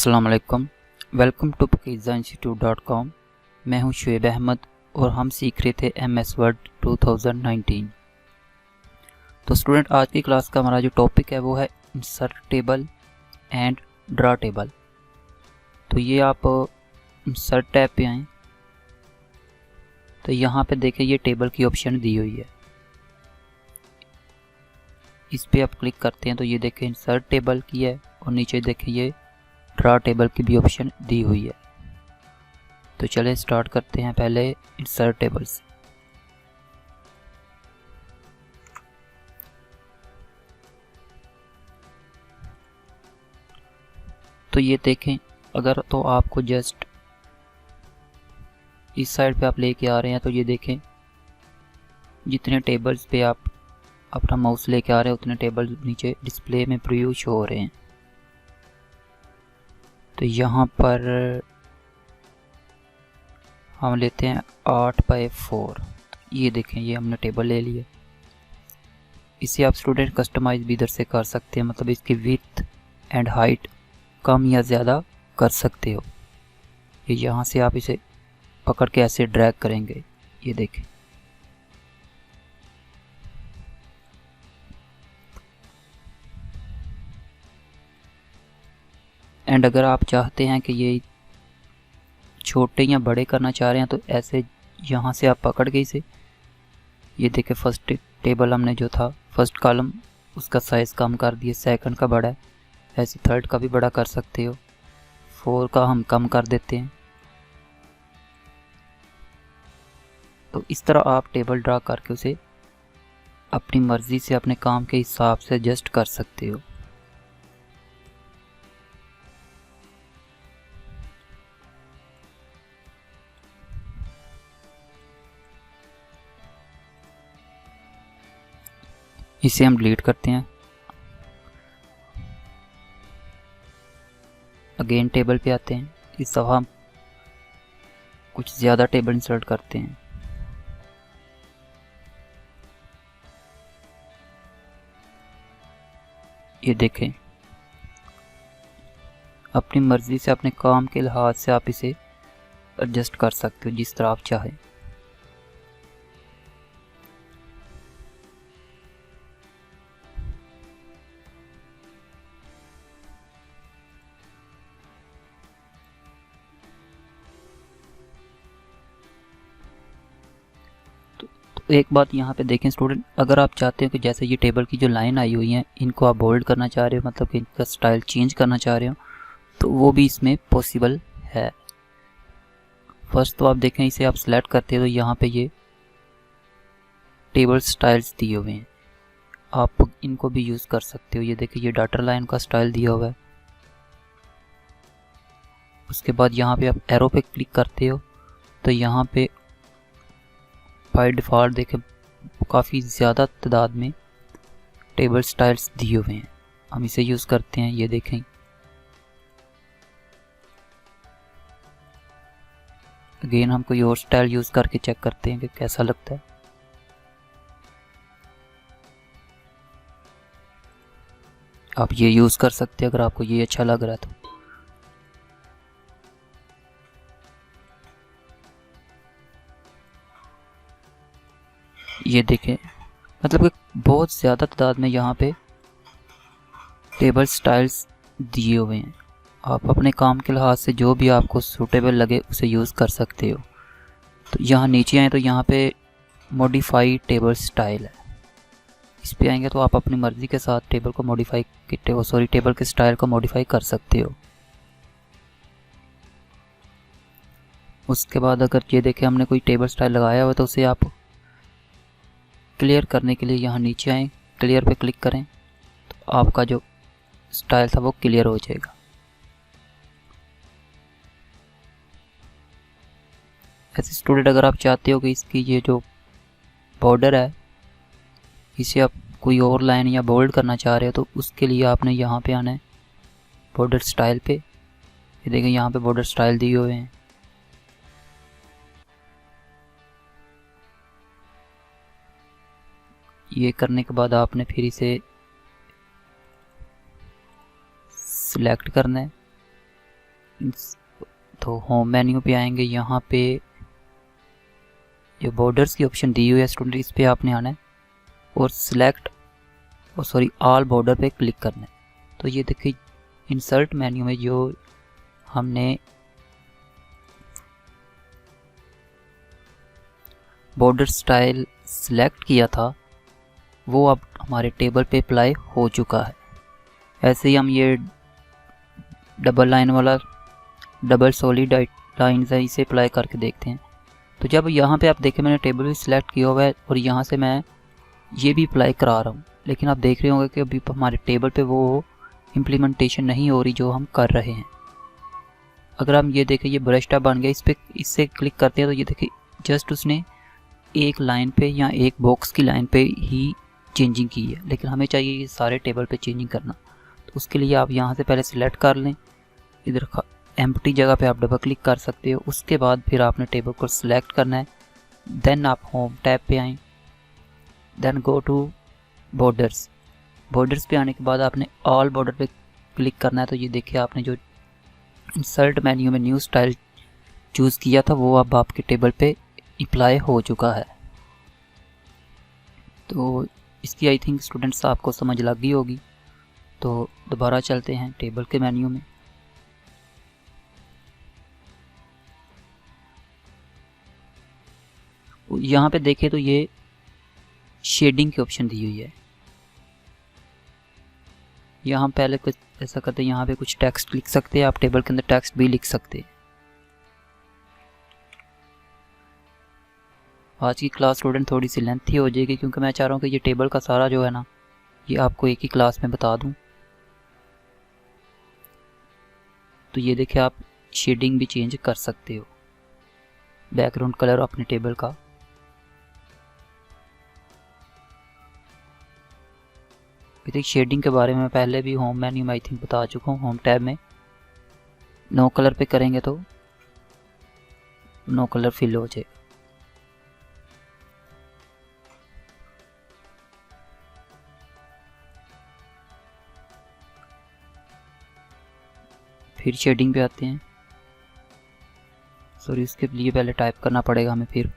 अस्सलाम वालेकुम। Welcome to pakizainstitute.com। मैं हूं शुएब अहमद और हम सीख रहे थे MS वर्ड 2019। तो स्टूडेंट, आज की क्लास का हमारा जो टॉपिक है वो है insert table and draw table. तो ये आप इंसर्ट टैब पे आएँ तो यहाँ पे देखें ये टेबल की ऑप्शन दी हुई है। इस पे आप क्लिक करते हैं तो ये देखें इंसर्ट टेबल की है और नीचे देखें ये ड्रा टेबल की भी ऑप्शन दी हुई है। तो चले स्टार्ट करते हैं पहले इंसर्ट टेबल से। तो ये देखें, अगर तो आपको जस्ट इस साइड पे आप लेके आ रहे हैं तो ये देखें जितने टेबल्स पे आप अपना माउस लेके आ रहे हैं उतने टेबल नीचे डिस्प्ले में प्रीव्यू शो हो रहे हैं। तो यहाँ पर हम लेते हैं 8x4। ये देखें ये हमने टेबल ले लिया। इसे आप स्टूडेंट कस्टमाइज भी इधर से कर सकते हैं, मतलब इसकी विड्थ एंड हाइट कम या ज़्यादा कर सकते हो। ये यहाँ से आप इसे पकड़ के ऐसे ड्रैग करेंगे, ये देखें। एंड अगर आप चाहते हैं कि ये छोटे या बड़े करना चाह रहे हैं तो ऐसे यहाँ से आप पकड़ के इसे, ये देखें फर्स्ट टेबल हमने जो था फर्स्ट कॉलम उसका साइज़ कम कर दिया, सेकंड का बड़ा है, ऐसे थर्ड का भी बड़ा कर सकते हो, 4 का हम कम कर देते हैं। तो इस तरह आप टेबल ड्रा करके उसे अपनी मर्ज़ी से अपने काम के हिसाब से एडजस्ट कर सकते हो। इसे हम डिलीट करते हैं। अगेन टेबल पे आते हैं। इस दफ़ा हम कुछ ज़्यादा टेबल इंसर्ट करते हैं। ये देखें, अपनी मर्ज़ी से अपने काम के लिहाज से आप इसे एडजस्ट कर सकते हो जिस तरह आप चाहें। तो एक बात यहाँ पे देखें स्टूडेंट, अगर आप चाहते हो कि जैसे ये टेबल की जो लाइन आई हुई है इनको आप बोल्ड करना चाह रहे हो, मतलब कि इनका स्टाइल चेंज करना चाह रहे हो, तो वो भी इसमें पॉसिबल है। फर्स्ट तो आप देखें इसे आप सेलेक्ट करते हो तो यहाँ पे ये टेबल स्टाइल्स दिए हुए हैं, आप इनको भी यूज़ कर सकते हो। ये देखिए ये डाटर लाइन का स्टाइल दिया हुआ है। उसके बाद यहाँ पे आप एरो पे क्लिक करते हो तो यहाँ पे बाय डिफ़ॉल्ट देखें काफ़ी ज़्यादा तादाद में टेबल स्टाइल्स दिए हुए हैं, हम इसे यूज़ करते हैं। ये देखें अगेन हम कोई और स्टाइल यूज़ करके चेक करते हैं कि कैसा लगता है। आप ये यूज़ कर सकते हैं अगर आपको ये अच्छा लग रहा है तो। ये देखें, मतलब कि बहुत ज़्यादा तादाद में यहाँ पे टेबल स्टाइल्स दिए हुए हैं। आप अपने काम के लिहाज से जो भी आपको सूटेबल लगे उसे यूज़ कर सकते हो। तो यहाँ नीचे आए तो यहाँ पे मॉडिफाई टेबल स्टाइल है, इस पे आएंगे तो आप अपनी मर्ज़ी के साथ टेबल को टेबल के स्टाइल को मॉडिफाई कर सकते हो। उसके बाद अगर ये देखें हमने कोई टेबल स्टाइल लगाया हुआ तो उसे आप क्लियर करने के लिए यहाँ नीचे आएँ, क्लियर पे क्लिक करें तो आपका जो स्टाइल था वो क्लियर हो जाएगा। ऐसे स्टूडेंट अगर आप चाहते हो कि इसकी ये जो बॉर्डर है इसे आप कोई और लाइन या बोल्ड करना चाह रहे हो तो उसके लिए आपने यहाँ पे आना है बॉर्डर स्टाइल पे। ये देखें यहाँ पे बॉर्डर स्टाइल दिए हुए हैं। ये करने के बाद आपने फिर इसे सिलेक्ट करना है तो होम मेन्यू पे आएंगे, यहाँ पे जो बॉर्डर्स की ऑप्शन दी हुई है स्टूडेंट, इस पे आपने आना है और सिलेक्ट ऑल बॉर्डर पे क्लिक करना है। तो ये देखिए इंसर्ट मेन्यू में जो हमने बॉर्डर स्टाइल सिलेक्ट किया था वो अब हमारे टेबल पे अप्लाई हो चुका है। ऐसे ही हम ये डबल लाइन वाला डबल सॉलिड लाइन है, इसे अप्लाई करके देखते हैं। तो जब यहाँ पे आप देखें मैंने टेबल भी सिलेक्ट किया हुआ है और यहाँ से मैं ये भी अप्लाई करा रहा हूँ, लेकिन आप देख रहे होंगे कि अभी हमारे टेबल पे वो इम्प्लीमेंटेशन नहीं हो रही जो हम कर रहे हैं। अगर हम ये देखें ये ब्रश टैब बन गया, इससे क्लिक करते हैं तो ये देखिए जस्ट उसने एक लाइन पे या एक बॉक्स की लाइन पे ही चेंजिंग की है, लेकिन हमें चाहिए ये सारे टेबल पे चेंजिंग करना। तो उसके लिए आप यहाँ से पहले सिलेक्ट कर लें, इधर एम्प्टी जगह पे आप डबल क्लिक कर सकते हो। उसके बाद फिर आपने टेबल को सिलेक्ट करना है, देन आप होम टैब पे आएँ, then go to borders. Borders पे आने के बाद आपने ऑल बॉर्डर पे क्लिक करना है। तो ये देखिए आपने जो इंसर्ट मेन्यू में न्यू स्टाइल चूज़ किया था वो अब आपके टेबल पे अप्लाई हो चुका है। तो इसकी आई थिंक स्टूडेंट्स आपको समझ लग गई होगी। तो दोबारा चलते हैं टेबल के मेन्यू में। यहाँ पे देखें तो ये शेडिंग की ऑप्शन दी हुई है। यहाँ पहले कुछ ऐसा करते हैं, यहाँ पे कुछ टेक्स्ट लिख सकते हैं आप, टेबल के अंदर टेक्स्ट भी लिख सकते हैं। आज की क्लास स्टूडेंट थोड़ी सी लेंथी हो जाएगी क्योंकि मैं चाह रहा हूँ कि ये टेबल का सारा जो है ना ये आपको एक ही क्लास में बता दूँ। तो ये देखिए आप शेडिंग भी चेंज कर सकते हो, बैकग्राउंड कलर अपने टेबल का। देखिए शेडिंग के बारे में पहले भी होम मेन्यू में आई थिंक बता चुका हूँ। होम टैब में नो कलर पे करेंगे तो नो कलर फिल हो जाएगा। फिर शेडिंग पे आते हैं, सॉरी उसके लिए पहले टाइप करना पड़ेगा हमें। फिर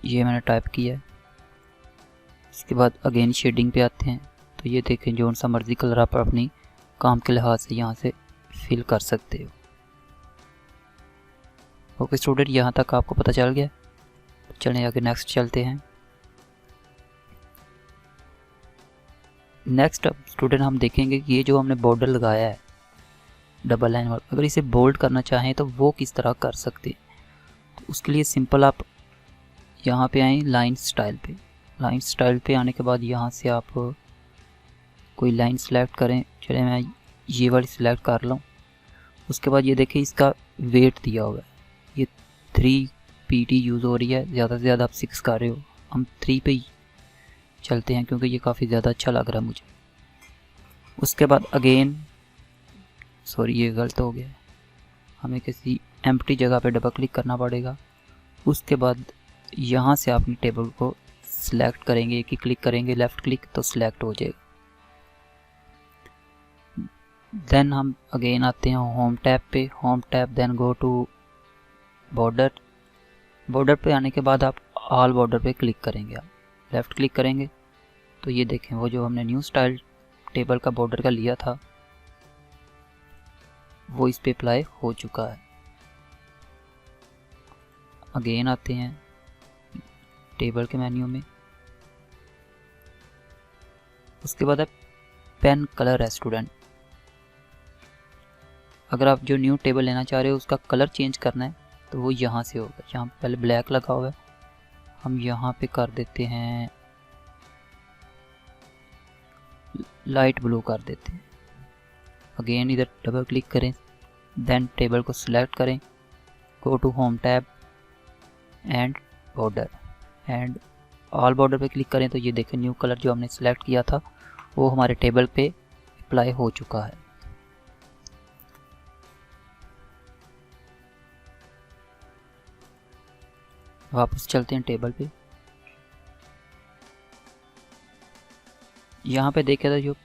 ये मैंने टाइप किया है। इसके बाद अगेन शेडिंग पे आते हैं। तो ये देखें जो सा मर्जी कलर आप अपनी काम के लिहाज से यहाँ से फिल कर सकते हो। ओके स्टूडेंट, यहाँ तक आपको पता चल गया। तो चलें आगे नेक्स्ट चलते हैं। नेक्स्ट अब स्टूडेंट हम देखेंगे कि ये जो हमने बॉर्डर लगाया है डबल लाइन वाला, अगर इसे बोल्ड करना चाहें तो वो किस तरह कर सकते हैं। तो उसके लिए सिंपल आप यहाँ पे आएँ लाइन स्टाइल पे। लाइन स्टाइल पे आने के बाद यहाँ से आप कोई लाइन सेलेक्ट करें। चले मैं ये वाली सिलेक्ट कर लूँ। उसके बाद ये देखिए इसका वेट दिया हुआ है, ये 3 PT यूज़ हो रही है, ज़्यादा से ज़्यादा आप 6 कर रहे हो। हम 3 पे ही चलते हैं क्योंकि ये काफ़ी ज़्यादा अच्छा लग रहा है मुझे। उसके बाद अगेन सॉरी ये गलत हो गया है, हमें किसी एम्प्टी जगह पे डबल क्लिक करना पड़ेगा। उसके बाद यहाँ से अपनी टेबल को सिलेक्ट करेंगे, एक ही क्लिक करेंगे लेफ़्ट क्लिक तो सिलेक्ट हो जाएगा। देन हम अगेन आते हैं होम टैब पे। Home tab then go to border. Border पे आने के बाद आप ऑल बॉर्डर पे क्लिक करेंगे, आप लेफ़्ट क्लिक करेंगे तो ये देखें वो जो हमने न्यू स्टाइल टेबल का बॉर्डर का लिया था वो इस पे अप्लाई हो चुका है। अगेन आते हैं टेबल के मेन्यू में। उसके बाद पेन कलर है स्टूडेंट। अगर आप जो न्यू टेबल लेना चाह रहे हो उसका कलर चेंज करना है तो वो यहाँ से होगा। यहाँ पहले ब्लैक लगा हुआ है, हम यहाँ पे कर देते हैं लाइट ब्लू कर देते हैं। अगेन इधर डबल क्लिक करें, देन टेबल को सिलेक्ट करें, go to home tab and border and all border पे क्लिक करें तो ये देखें न्यू कलर जो हमने सिलेक्ट किया था वो हमारे टेबल पे अप्लाई हो चुका है। वापस चलते हैं टेबल पे। यहाँ पे देखे तो जो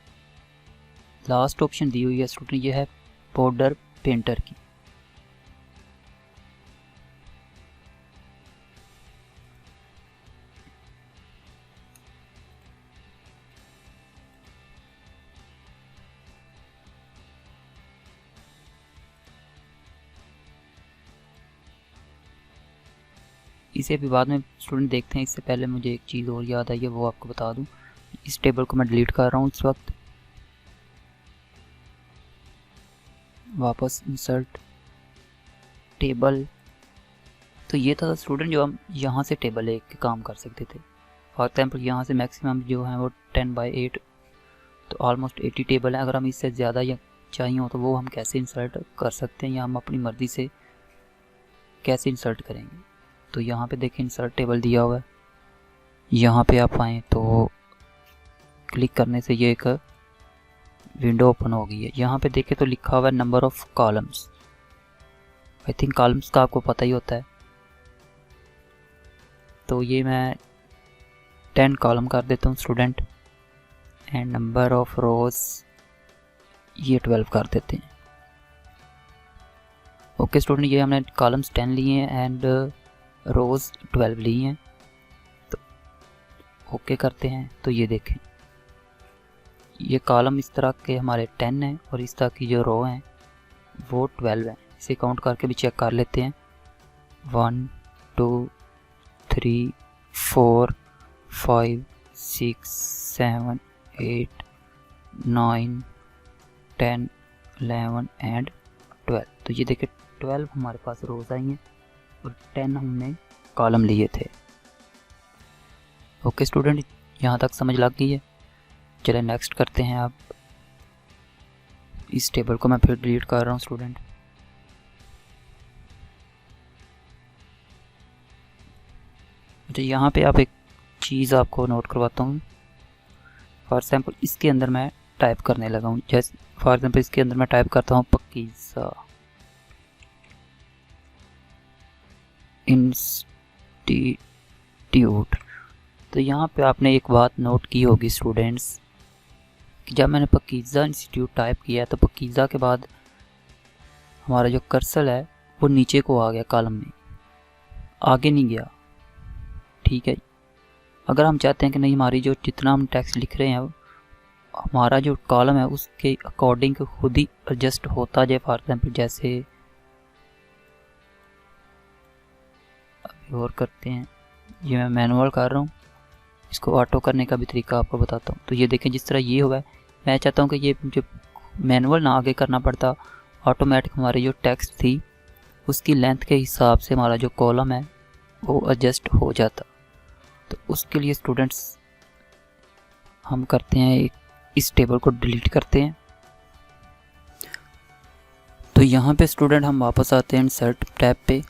लास्ट ऑप्शन दी हुई है स्टूडेंट, ये है बॉर्डर पेंटर की। इसे अभी बाद में स्टूडेंट देखते हैं। इससे पहले मुझे एक चीज़ और याद आई है, वो आपको बता दूं। इस टेबल को मैं डिलीट कर रहा हूँ इस वक्त। वापस इंसर्ट टेबल। तो ये था स्टूडेंट जो हम यहाँ से टेबल एक काम कर सकते थे। फॉर एग्जाम्पल यहाँ से मैक्सिमम जो है वो 10/8, तो ऑलमोस्ट 80 टेबल है। अगर हम इससे ज़्यादा या चाहिए हो तो वो हम कैसे इंसर्ट कर सकते हैं, या हम अपनी मर्ज़ी से कैसे इंसर्ट करेंगे। तो यहाँ पे देखें इंसर्ट टेबल दिया हुआ है। यहाँ पे आप आएँ तो क्लिक करने से ये एक विंडो ओपन हो गई है। यहाँ पे देखें तो लिखा हुआ है number of columns. I think columns का आपको पता ही होता है। तो ये मैं 10 कॉलम कर देता हूँ स्टूडेंट, एंड नंबर ऑफ रोज ये 12 कर देते हैं। ओके स्टूडेंट, ये हमने कॉलम्स 10 लिए हैं एंड रोज 12 ली हैं। तो ओके करते हैं। तो ये देखें, ये कॉलम इस तरह के हमारे 10 हैं और इस तरह की जो रो हैं वो 12 हैं। इसे काउंट करके भी चेक कर लेते हैं। 1 2 3 4 5 6 7 8 9 10 11 एंड 12। तो ये देखिए 12 हमारे पास रोज आई हैं और 10 हमने कॉलम लिए थे। ओके स्टूडेंट, यहाँ तक समझ लग गई है। चले नेक्स्ट करते हैं। आप इस टेबल को मैं फिर डिलीट कर रहा हूँ स्टूडेंट। अच्छा, यहाँ पे आप एक चीज़ आपको नोट करवाता हूँ। फॉर एग्जाम्पल इसके अंदर मैं टाइप करने लगा हूँ। जैसे फॉर एग्जाम्पल इसके अंदर मैं टाइप करता हूँ पकीज़ा इंस्टीट्यूट। तो यहाँ पे आपने एक बात नोट की होगी स्टूडेंट्स, कि जब मैंने पकीज़ा इंस्टीट्यूट टाइप किया तो पकीज़ा के बाद हमारा जो कर्सर है वो नीचे को आ गया कॉलम में, आगे नहीं गया। ठीक है, अगर हम चाहते हैं कि नहीं हमारी जो जितना हम टेक्स्ट लिख रहे हैं हमारा जो कॉलम है उसके अकॉर्डिंग खुद ही एडजस्ट होता जाए। फॉर एग्जाम्पल जैसे अभी और करते हैं, ये मैं मैनुअल कर रहा हूँ, इसको ऑटो करने का भी तरीका आपको बताता हूँ। तो ये देखें जिस तरह ये हुआ है, मैं चाहता हूँ कि ये जो मैनुअल ना आगे करना पड़ता, ऑटोमेटिक हमारी जो टेक्स्ट थी उसकी लेंथ के हिसाब से हमारा जो कॉलम है वो एडजस्ट हो जाता। तो उसके लिए स्टूडेंट्स हम करते हैं इस टेबल को डिलीट करते हैं। तो यहाँ पे स्टूडेंट हम वापस आते हैं इंसर्ट टैब पे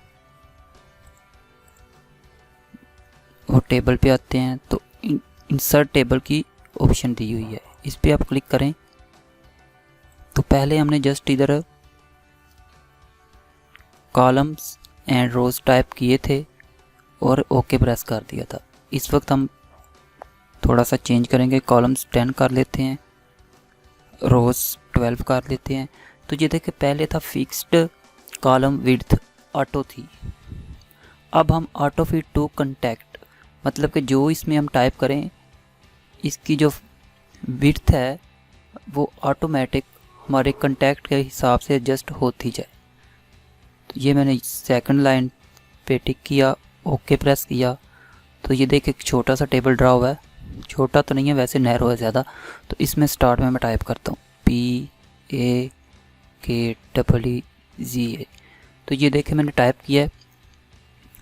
और टेबल पे आते हैं। तो इंसर्ट टेबल की ऑप्शन दी हुई है, इस पे आप क्लिक करें। तो पहले हमने जस्ट इधर कॉलम्स एंड रोज टाइप किए थे और ओके प्रेस कर दिया था। इस वक्त हम थोड़ा सा चेंज करेंगे, कॉलम्स 10 कर लेते हैं, रोज 12 कर लेते हैं। तो ये देखिए पहले था फिक्स्ड कॉलम विड्थ ऑटो थी, अब हम ऑटो फिट टू कंटेक्ट, मतलब कि जो इसमें हम टाइप करें इसकी जो विड्थ है वो ऑटोमेटिक हमारे कंटेक्ट के हिसाब से एडजस्ट होती जाए। तो ये मैंने सेकंड लाइन पे टिक किया, ओके प्रेस किया। तो ये देखिए एक छोटा सा टेबल ड्रा हुआ है, छोटा तो नहीं है वैसे, नैरो है ज़्यादा। तो इसमें स्टार्ट में मैं टाइप करता हूँ PAKEEZA। तो ये देखिए मैंने टाइप किया है,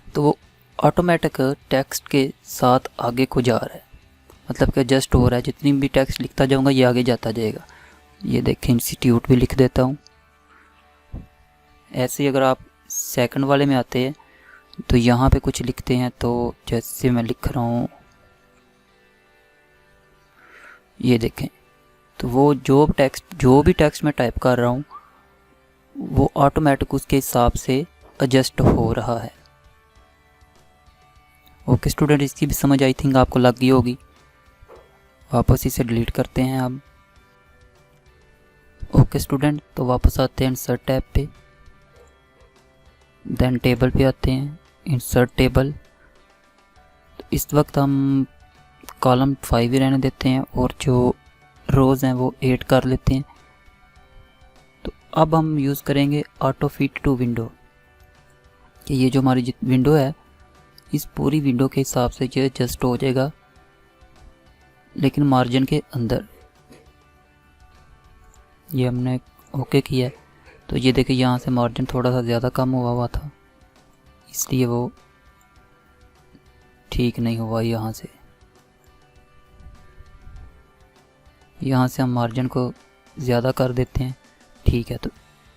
तो वो ऑटोमेटिक टेक्स्ट के साथ आगे को जा रहा है, मतलब कि एडजस्ट हो रहा है। जितनी भी टेक्स्ट लिखता जाऊँगा ये आगे जाता जाएगा। ये देखें इंस्टीट्यूट भी लिख देता हूँ। ऐसे ही अगर आप सेकंड वाले में आते हैं तो यहाँ पे कुछ लिखते हैं। तो जैसे मैं लिख रहा हूँ, ये देखें, तो वो जो भी टेक्स्ट मैं टाइप कर रहा हूँ वो ऑटोमेटिक उसके हिसाब से एडजस्ट हो रहा है। ओके स्टूडेंट, इसकी भी समझ आई थिंक आपको लग गई होगी। वापस इसे डिलीट करते हैं अब। ओके स्टूडेंट, तो वापस आते हैं इंसर्ट टैब पे, देन टेबल पे आते हैं, इंसर्ट टेबल। तो इस वक्त हम कॉलम 5 ही रहने देते हैं और जो रोज़ हैं वो 8 कर लेते हैं। तो अब हम यूज़ करेंगे ऑटो फिट टू विंडो, कि ये जो हमारी विंडो है इस पूरी विंडो के हिसाब से जो एडजस्ट हो जाएगा, लेकिन मार्जिन के अंदर। ये हमने ओके किया है, तो ये देखिए यहाँ से मार्जिन थोड़ा सा ज़्यादा कम हुआ था, इसलिए वो ठीक नहीं हुआ। यहाँ से हम मार्जिन को ज़्यादा कर देते हैं, ठीक है। तो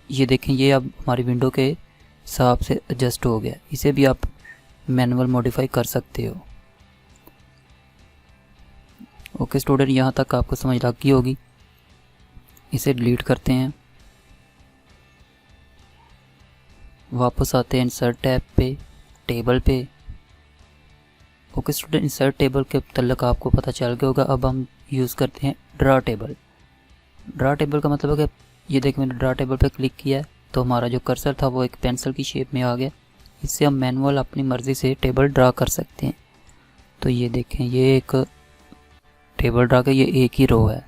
ये देखें, ये अब हमारी विंडो के हिसाब से एडजस्ट हो गया। इसे भी आप मैनुअल मॉडिफाई कर सकते हो। ओके स्टूडेंट, यहाँ तक आपको समझ लग गई होगी। इसे डिलीट करते हैं, वापस आते हैं इंसर्ट टैब पे, टेबल पे। ओके स्टूडेंट, इंसर्ट टेबल के तल्लक आपको पता चल गया होगा। अब हम यूज़ करते हैं ड्रा टेबल। ड्रा टेबल का मतलब है कि ये देखिए मैंने ड्रा टेबल पे क्लिक किया है तो हमारा जो कर्सर था वो एक पेंसिल की शेप में आ गया। इससे हम मैनुअल अपनी मर्ज़ी से टेबल ड्रा कर सकते हैं। तो ये देखें, ये एक टेबल ड्रा का ये एक ही रो है,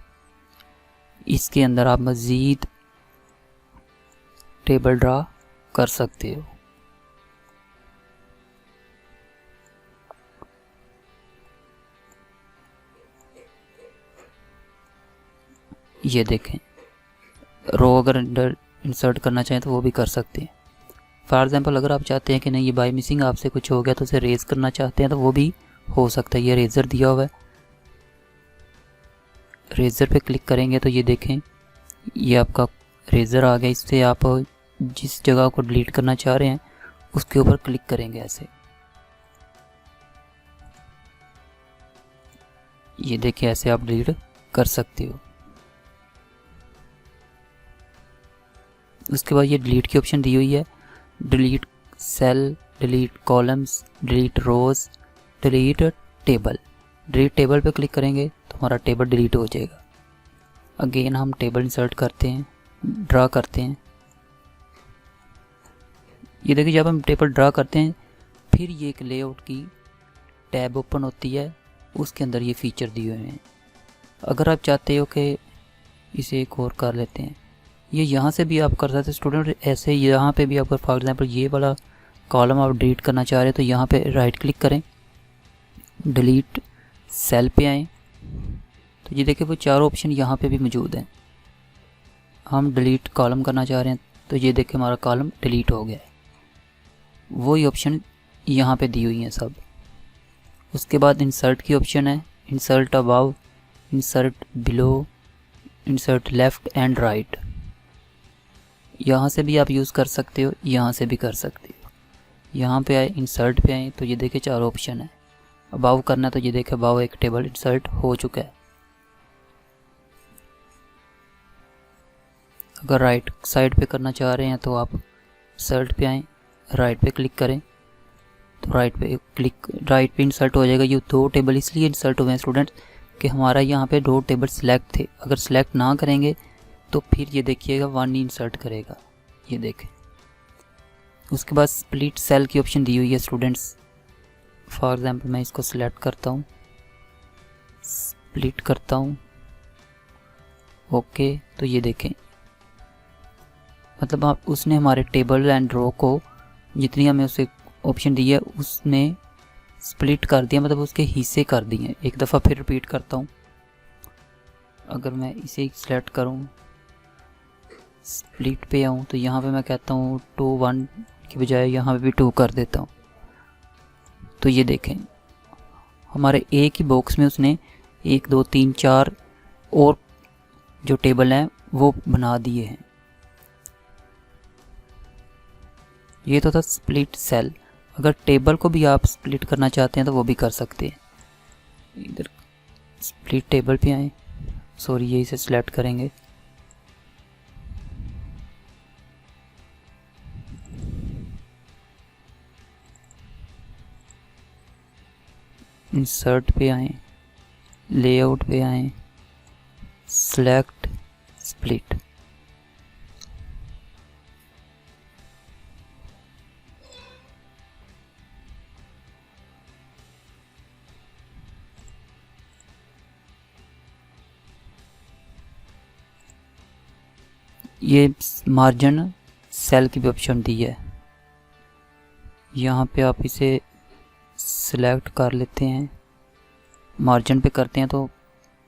इसके अंदर आप मज़ीद टेबल ड्रा कर सकते हो। ये देखें, रो अगर अंदर इंसर्ट करना चाहें तो वो भी कर सकते हैं। फॉर एग्जांपल अगर आप चाहते हैं कि नहीं ये बाय मिसिंग आपसे कुछ हो गया तो उसे रेज़ करना चाहते हैं तो वो भी हो सकता है। ये रेज़र दिया हुआ है, रेज़र पे क्लिक करेंगे तो ये देखें ये आपका रेज़र आ गया। इससे आप जिस जगह को डिलीट करना चाह रहे हैं उसके ऊपर क्लिक करेंगे ऐसे। ये देखिए ऐसे आप डिलीट कर सकते हो। उसके बाद ये डिलीट की ऑप्शन दी हुई है, delete cell, delete columns, delete rows, delete table. Delete table पे क्लिक करेंगे तो हमारा टेबल डिलीट हो जाएगा। अगेन हम टेबल इंसर्ट करते हैं, ड्रा करते हैं। ये देखिए जब हम टेबल ड्रा करते हैं फिर ये एक लेआउट की टैब ओपन होती है, उसके अंदर ये फीचर दिए हुए हैं। अगर आप चाहते हो कि इसे एक और कर लेते हैं, ये यहाँ से भी आप कर सकते हैं स्टूडेंट। ऐसे यहाँ पे भी आप फॉर एग्जांपल ये वाला कॉलम आप डिलीट करना चाह रहे हैं तो यहाँ पे राइट क्लिक करें, डिलीट सेल पे आएँ तो ये देखिए वो चारों ऑप्शन यहाँ पे भी मौजूद हैं। हम डिलीट कॉलम करना चाह रहे हैं तो ये देखिए हमारा कॉलम डिलीट हो गया है। वही ऑप्शन यहाँ पे दी हुई हैं सब। उसके बाद इंसर्ट की ऑप्शन है, insert above, insert below, insert left and right. यहाँ से भी आप यूज़ कर सकते हो, यहाँ से भी कर सकते हो। यहाँ पे आए, इंसर्ट पे आए तो ये देखिए चारों ऑप्शन है। अबाव करना है तो ये देखिए अबाव एक टेबल इंसर्ट हो चुका है। अगर राइट साइड पे करना चाह रहे हैं तो आप इंसर्ट पे आएँ, राइट पे क्लिक करें तो राइट पे इंसर्ट हो जाएगा। ये दो टेबल इसलिए इंसर्ट हुए हैं स्टूडेंट कि हमारा यहाँ पे दो टेबल सिलेक्ट थे। अगर सिलेक्ट ना करेंगे तो फिर ये देखिएगा वन ही इंसर्ट करेगा। ये देखें। उसके बाद स्प्लिट सेल की ऑप्शन दी हुई है स्टूडेंट्स। फॉर एग्जांपल मैं इसको सिलेक्ट करता हूँ, स्प्लिट करता हूँ, ओके। तो ये देखें मतलब आप उसने हमारे टेबल एंड रो को जितनी हमें उसे ऑप्शन दी है उसने स्प्लिट कर दिया, मतलब उसके हिस्से कर दिए। एक दफ़ा फिर रिपीट करता हूँ। अगर मैं इसे सिलेक्ट करूँ, स्प्लिट पे आऊँ तो यहाँ पे मैं कहता हूँ 2 1 की बजाय यहाँ पे भी 2 कर देता हूँ। तो ये देखें हमारे एक ही बॉक्स में उसने 1 2 3 4 और जो टेबल हैं वो बना दिए हैं। ये तो था स्प्लिट सेल। अगर टेबल को भी आप स्प्लिट करना चाहते हैं तो वो भी कर सकते हैं। इधर स्प्लिट टेबल पे आए, सॉरी ये इसे सिलेक्ट करेंगे, इंसर्ट पे आए, लेआउट पे आए, सिलेक्ट स्प्लिट। ये मार्जिन सेल की भी ऑप्शन दी है। यहाँ पे आप इसे सिलेक्ट कर लेते हैं, मार्जिन पे करते हैं तो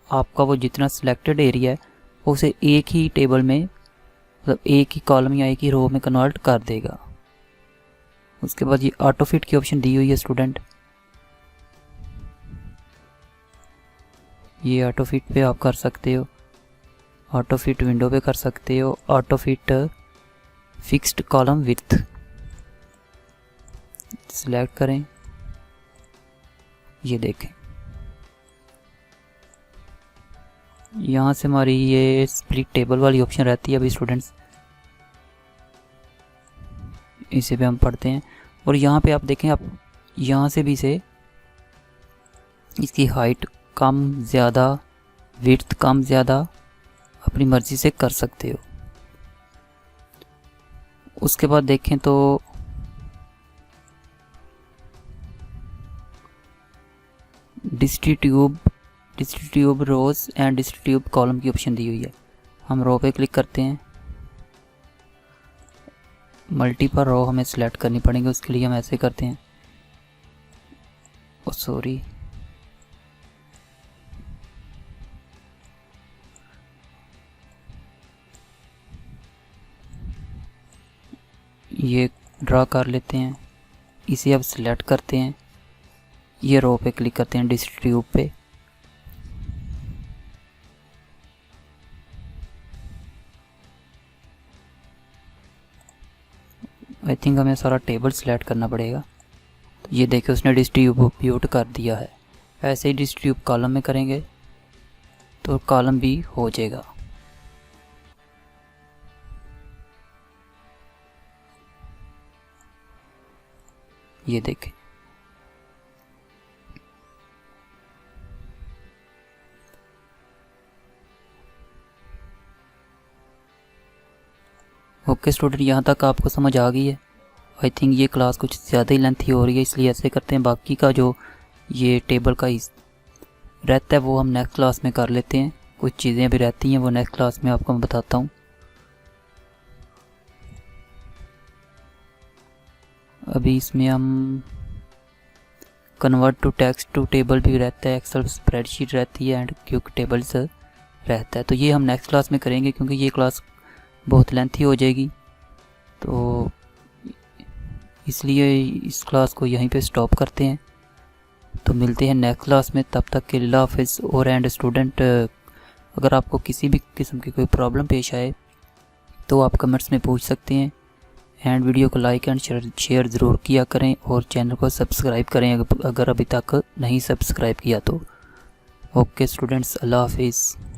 आपका वो जितना सिलेक्टेड एरिया है उसे एक ही टेबल में, मतलब एक ही कॉलम या एक ही रो में कन्वर्ट कर देगा। उसके बाद ये ऑटो फिट की ऑप्शन दी हुई है स्टूडेंट, ये ऑटो फिट पे आप कर सकते हो, ऑटो फिट विंडो पे कर सकते हो, auto fit fixed column width select करें। ये देखें यहाँ से हमारी ये स्प्लिट टेबल वाली ऑप्शन रहती है। अभी स्टूडेंट्स इसे पे हम पढ़ते हैं और यहाँ पे आप देखें, आप यहाँ से भी इसे इसकी हाइट कम ज़्यादा, विड्थ कम ज़्यादा अपनी मर्ज़ी से कर सकते हो। उसके बाद देखें तो distribute rows and distribute column की ऑप्शन दी हुई है। हम रो पे क्लिक करते हैं, मल्टीपल रो हमें सिलेक्ट करनी पड़ेगी, उसके लिए हम ऐसे करते हैं, सॉरी ये ड्रा कर लेते हैं, इसे अब सिलेक्ट करते हैं, ये रो पे क्लिक करते हैं, डिस्ट्रीब्यूट पे, आई थिंक हमें सारा टेबल सिलेक्ट करना पड़ेगा। तो ये देखिए उसने डिस्ट्रीब्यूट कर दिया है। ऐसे ही डिस्ट्रीब्यूट कॉलम में करेंगे तो कॉलम भी हो जाएगा। ये देखें ओके स्टूडेंट, यहाँ तक आपको समझ आ गई है। आई थिंक ये क्लास कुछ ज़्यादा ही लेंथी हो रही है, इसलिए ऐसे करते हैं। बाकी का जो ये टेबल का रहता है वो हम नेक्स्ट क्लास में कर लेते हैं। कुछ चीज़ें भी रहती हैं वो नेक्स्ट क्लास में आपको मैं बताता हूँ। अभी इसमें हम convert to text to table भी रहता है, एक्सेल स्प्रेडशीट रहती है एंड क्विक टेबल्स रहता है। तो ये हम नेक्स्ट क्लास में करेंगे क्योंकि ये क्लास बहुत लेंथी हो जाएगी, तो इसलिए इस क्लास को यहीं पे स्टॉप करते हैं। तो मिलते हैं नेक्स्ट क्लास में, तब तक के अल्लाह हाफिज़। और एंड स्टूडेंट, अगर आपको किसी भी किस्म की कोई प्रॉब्लम पेश आए तो आप कमेंट्स में पूछ सकते हैं। एंड वीडियो को लाइक एंड शेयर ज़रूर किया करें और चैनल को सब्सक्राइब करें अगर अभी तक नहीं सब्सक्राइब किया तो। ओके स्टूडेंट्स, अल्लाह हाफिज़।